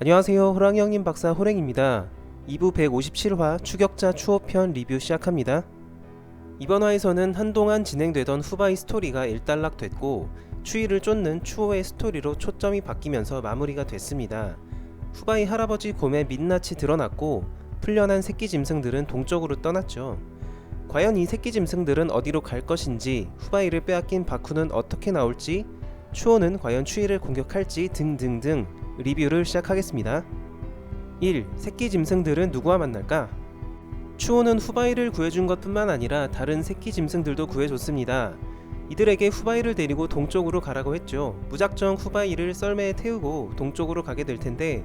안녕하세요, 호랑이 형님 박사 호랭입니다. 2부 157화 추격자 추호편 리뷰 시작합니다. 이번 화에서는 한동안 진행되던 후바이 스토리가 일단락됐고 추이를 쫓는 추호의 스토리로 초점이 바뀌면서 마무리가 됐습니다. 후바이 할아버지 곰의 민낯이 드러났고 풀려난 새끼 짐승들은 동쪽으로 떠났죠. 과연 이 새끼 짐승들은 어디로 갈 것인지, 후바이를 빼앗긴 바쿠는 어떻게 나올지, 추호는 과연 추이를 공격할지 등등등 리뷰를 시작하겠습니다. 1. 새끼 짐승들은 누구와 만날까? 추호는 후바이를 구해준 것뿐만 아니라 다른 새끼 짐승들도 구해줬습니다. 이들에게 후바이를 데리고 동쪽으로 가라고 했죠. 무작정 후바이를 썰매에 태우고 동쪽으로 가게 될 텐데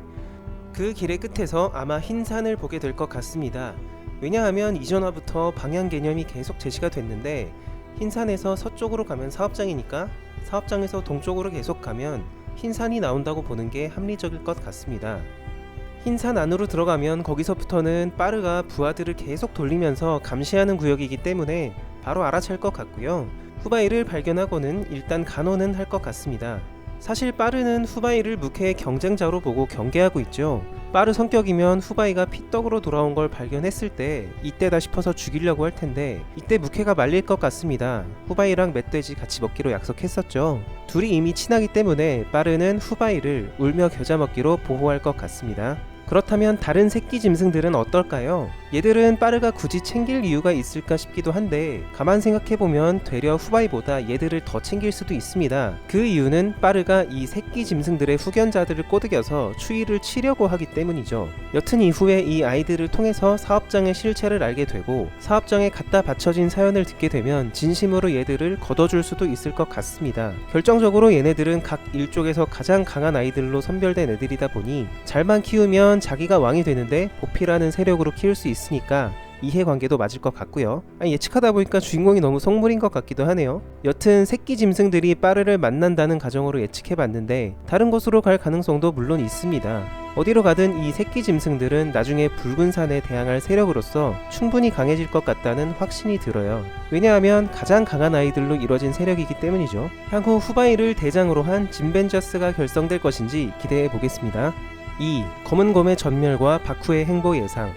그 길의 끝에서 아마 흰 산을 보게 될 것 같습니다. 왜냐하면 이전화부터 방향 개념이 계속 제시가 됐는데 흰 산에서 서쪽으로 가면 사업장이니까 사업장에서 동쪽으로 계속 가면 흰 산이 나온다고 보는 게 합리적일 것 같습니다. 흰 산 안으로 들어가면 거기서부터는 빠르가 부하들을 계속 돌리면서 감시하는 구역이기 때문에 바로 알아챌 것 같고요. 후바이를 발견하고는 일단 간호는 할 것 같습니다. 사실 빠르는 후바이를 무캐의 경쟁자로 보고 경계하고 있죠. 빠르 성격이면 후바이가 피떡으로 돌아온 걸 발견했을 때 이때다 싶어서 죽이려고 할 텐데 이때 무캐가 말릴 것 같습니다. 후바이랑 멧돼지 같이 먹기로 약속했었죠. 둘이 이미 친하기 때문에 빠르는 후바이를 울며 겨자 먹기로 보호할 것 같습니다. 그렇다면 다른 새끼 짐승들은 어떨까요? 얘들은 빠르가 굳이 챙길 이유가 있을까 싶기도 한데 가만 생각해보면 되려 후바이보다 얘들을 더 챙길 수도 있습니다. 그 이유는 빠르가 이 새끼 짐승들의 후견자들을 꼬드겨서 추이를 치려고 하기 때문이죠. 여튼 이후에 이 아이들을 통해서 사업장의 실체를 알게 되고 사업장에 갖다 바쳐진 사연을 듣게 되면 진심으로 얘들을 걷어줄 수도 있을 것 같습니다. 결정적으로 얘네들은 각 일족에서 가장 강한 아이들로 선별된 애들이다 보니 잘만 키우면 자기가 왕이 되는데 보피라는 세력으로 키울 수 있으니까 이해관계도 맞을 것 같고요. 예측하다 보니까 주인공이 너무 속물인 것 같기도 하네요. 여튼 새끼 짐승들이 빠르를 만난다는 가정으로 예측해봤는데 다른 곳으로 갈 가능성도 물론 있습니다. 어디로 가든 이 새끼 짐승들은 나중에 붉은 산에 대항할 세력으로서 충분히 강해질 것 같다는 확신이 들어요. 왜냐하면 가장 강한 아이들로 이뤄진 세력이기 때문이죠. 향후 후바이를 대장으로 한 짐벤저스가 결성될 것인지 기대해 보겠습니다. 2. 검은 곰의 전멸과 바쿠의 행보 예상.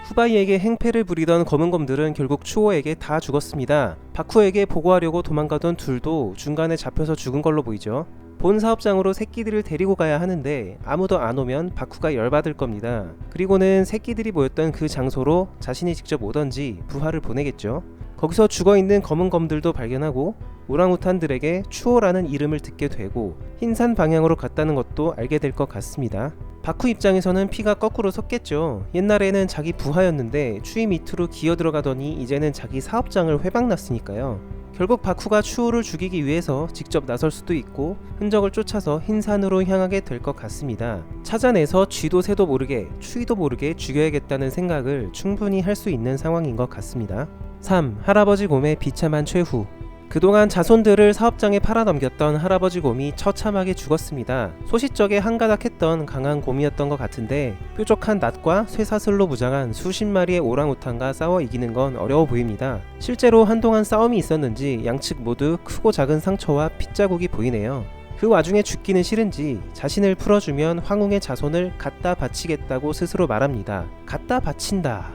후바이에게 행패를 부리던 검은 곰들은 결국 추호에게 다 죽었습니다. 바쿠에게 보고하려고 도망가던 둘도 중간에 잡혀서 죽은 걸로 보이죠. 본 사업장으로 새끼들을 데리고 가야 하는데 아무도 안 오면 바쿠가 열받을 겁니다. 그리고는 새끼들이 모였던 그 장소로 자신이 직접 오던지 부하를 보내겠죠. 거기서 죽어있는 검은 검들도 발견하고 오랑우탄들에게 추호라는 이름을 듣게 되고 흰산 방향으로 갔다는 것도 알게 될 것 같습니다. 바쿠 입장에서는 피가 거꾸로 섰겠죠. 옛날에는 자기 부하였는데 추위 밑으로 기어 들어가더니 이제는 자기 사업장을 회방났으니까요. 결국 바쿠가 추호를 죽이기 위해서 직접 나설 수도 있고 흔적을 쫓아서 흰산으로 향하게 될 것 같습니다. 찾아내서 쥐도 새도 모르게 추위도 모르게 죽여야겠다는 생각을 충분히 할 수 있는 상황인 것 같습니다. 3. 할아버지 곰의 비참한 최후. 그동안 자손들을 사업장에 팔아넘겼던 할아버지 곰이 처참하게 죽었습니다. 소시적에 한가닥했던 강한 곰이었던 것 같은데 뾰족한 낫과 쇠사슬로 무장한 수십 마리의 오랑우탄과 싸워 이기는 건 어려워 보입니다. 실제로 한동안 싸움이 있었는지 양측 모두 크고 작은 상처와 핏자국이 보이네요. 그 와중에 죽기는 싫은지 자신을 풀어주면 황웅의 자손을 갖다 바치겠다고 스스로 말합니다. 갖다 바친다.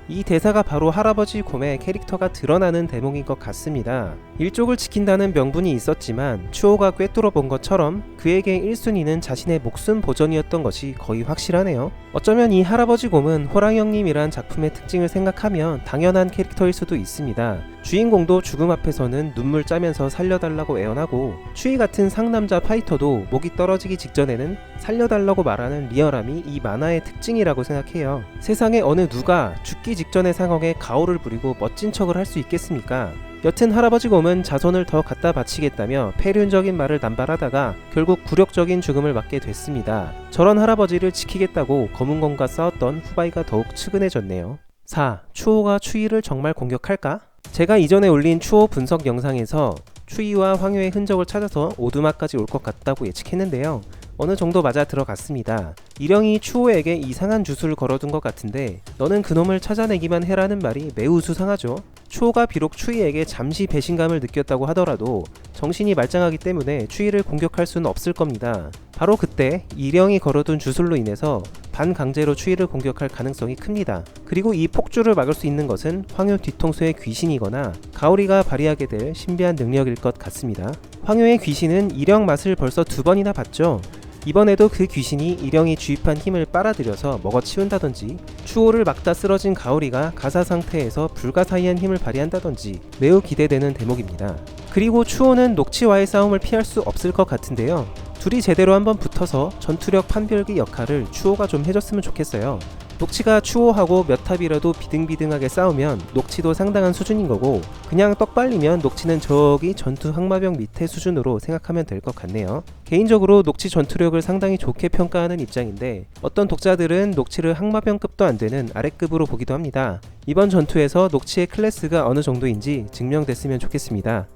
이 대사가 바로 할아버지 곰의 캐릭터가 드러나는 대목인 것 같습니다. 일족을 지킨다는 명분이 있었지만 추호가 꿰뚫어 본 것처럼 그에게 1순위는 자신의 목숨 보전이었던 것이 거의 확실하네요. 어쩌면 이 할아버지 곰은 호랑이 형님이란 작품의 특징을 생각하면 당연한 캐릭터일 수도 있습니다. 주인공도 죽음 앞에서는 눈물 짜면서 살려달라고 애원하고 추위 같은 상남자 파이터도 목이 떨어지기 직전에는 살려달라고 말하는 리얼함이 이 만화의 특징이라고 생각해요. 세상에 어느 누가 죽기 직전의 상황에 가오를 부리고 멋진 척을 할 수 있겠습니까? 여튼 할아버지 곰은 자손을 더 갖다 바치겠다며 폐륜적인 말을 남발하다가 결국 굴욕적인 죽음을 맞게 됐습니다. 저런 할아버지를 지키겠다고 검은곰과 싸웠던 후바이가 더욱 측은해졌네요. 4. 추호가 추이를 정말 공격할까? 제가 이전에 올린 추호 분석 영상에서 추이와 황효의 흔적을 찾아서 오두막까지 올 것 같다고 예측했는데요. 어느 정도 맞아 들어갔습니다. 일영이 추호에게 이상한 주술을 걸어둔 것 같은데 너는 그놈을 찾아내기만 해라는 말이 매우 수상하죠. 추호가 비록 추이에게 잠시 배신감을 느꼈다고 하더라도 정신이 말짱하기 때문에 추위를 공격할 수는 없을 겁니다. 바로 그때 일영이 걸어둔 주술로 인해서 반강제로 추위를 공격할 가능성이 큽니다. 그리고 이 폭주를 막을 수 있는 것은 황효 뒤통수의 귀신이거나 가오리가 발휘하게 될 신비한 능력일 것 같습니다. 황효의 귀신은 일영 맛을 벌써 2번이나 봤죠. 이번에도 그 귀신이 일영이 주입한 힘을 빨아들여서 먹어치운다든지, 추호를 막다 쓰러진 가오리가 가사 상태에서 불가사의한 힘을 발휘한다든지 매우 기대되는 대목입니다. 그리고 추호는 녹치와의 싸움을 피할 수 없을 것 같은데요. 둘이 제대로 한번 붙어서 전투력 판별기 역할을 추호가 좀 해줬으면 좋겠어요. 녹치가 추호하고 몇 탑이라도 비등비등하게 싸우면 녹치도 상당한 수준인 거고, 그냥 떡 빨리면 녹치는 저기 전투 항마병 밑에 수준으로 생각하면 될 것 같네요. 개인적으로 녹치 전투력을 상당히 좋게 평가하는 입장인데, 어떤 독자들은 녹치를 항마병급도 안되는 아래급으로 보기도 합니다. 이번 전투에서 녹치의 클래스가 어느 정도인지 증명됐으면 좋겠습니다.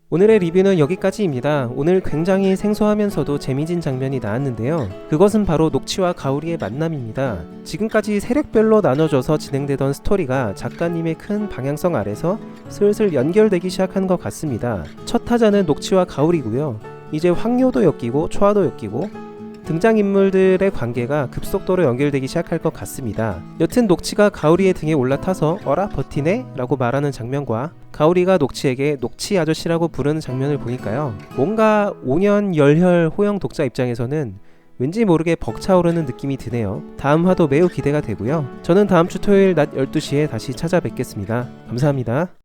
오늘의 리뷰는 여기까지입니다. 오늘 굉장히 생소하면서도 재미진 장면이 나왔는데요. 그것은 바로 녹치와 가오리의 만남입니다. 지금까지 세력별로 나눠져서 진행되던 스토리가 작가님의 큰 방향성 아래서 슬슬 연결되기 시작한 것 같습니다. 첫 타자는 녹치와 가오리고요. 이제 황효도 엮이고 초아도 엮이고 등장인물들의 관계가 급속도로 연결되기 시작할 것 같습니다. 여튼 녹치가 가오리의 등에 올라타서 어라 버티네? 라고 말하는 장면과 가오리가 녹치에게 녹치 아저씨라고 부르는 장면을 보니까요, 뭔가 5년 열혈 호영 독자 입장에서는 왠지 모르게 벅차오르는 느낌이 드네요. 다음 화도 매우 기대가 되고요. 저는 다음 주 토요일 낮 12시에 다시 찾아뵙겠습니다. 감사합니다.